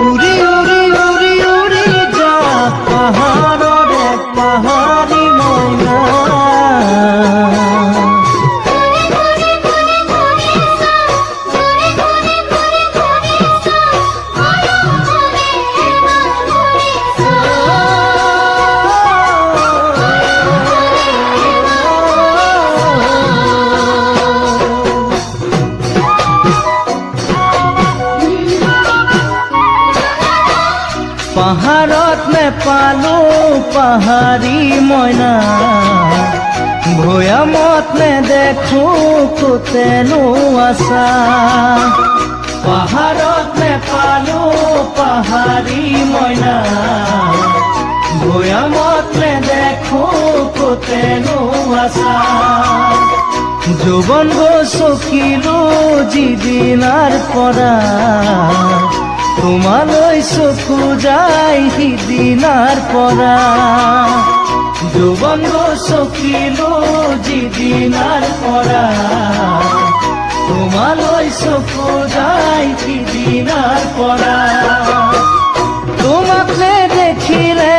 উৰি উৰি উৰি উৰি যা পাহাৰৰে পাহাৰী মইনা। পাহাৰত নেপালো পাহাৰী মইনা, ভৈয়ামত নেদেখো কোতেনো আছা। পাহাৰত নেপালো পাহাৰী মইনা, ভৈয়ামত নেদেখো কোতেনো আছা। যৌৱন গছকিলো যিদিনাৰ পৰা, তোমালৈ চকু যায় সিদিনাৰ পৰা। যৌৱন গছকিলো যিদিনাৰ পৰা, তোমালৈ চকু যায় সিদিনাৰ পৰা। তোমাক নেদেখিলে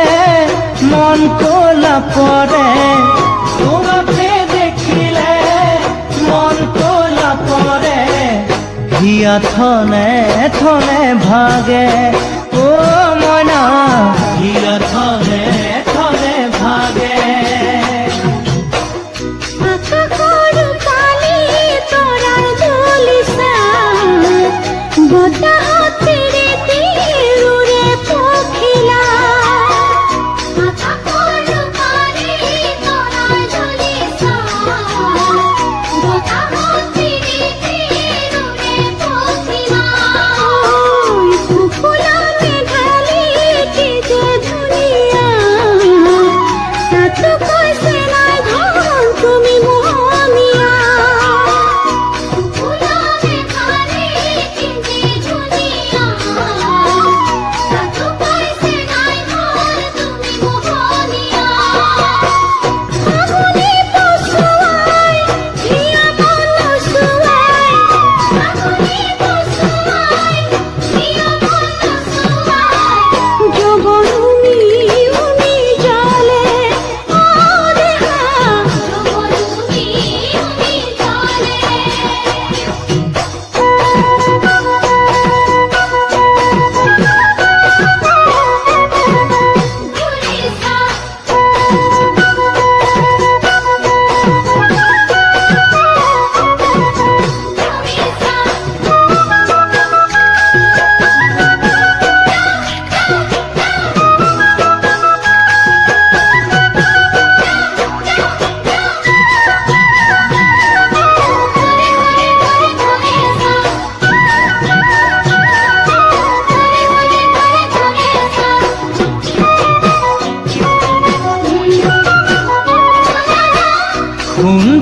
মন ক'লা পৰে, তোমাক নেদেখিলে মন ক'লা পৰে। হিয়া থনে থনে ভাগে ও মইনা, হিয়া থনে থনে ভাগে।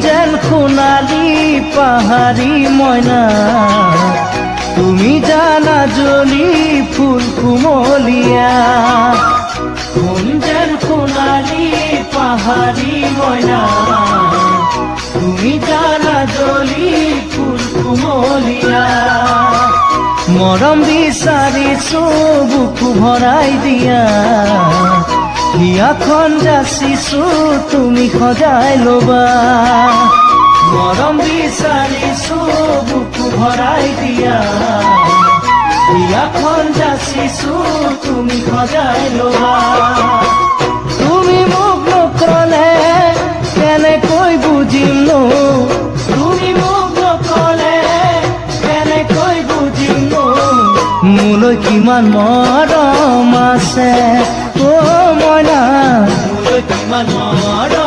যেন সোণালী পাহাৰী মইনা, তুমি জানা জ্বলি ফুল কুমলীয়া। যেন সোণালী পাহাৰী মইনা, তুমি জানা জ্বলি ফুল কুমলীয়া। মৰম বিচাৰিছো বুকু ভৰাই দিয়া, হিয়াখন যাচিছো তুমি সজাই ল'বা। মৰম বিচাৰিছো বুকু ভৰাই দিয়া, হিয়াখন যাচিছো তুমি সজাই ল'বা। তুমি মোক নকলে কেনেকৈ বুজিম নো, তুমি মোক নকলে কেনেকৈ বুজিম নো, মোলৈ কিমান মৰম আছে ও মইনা, মোলৈ কিমান মৰম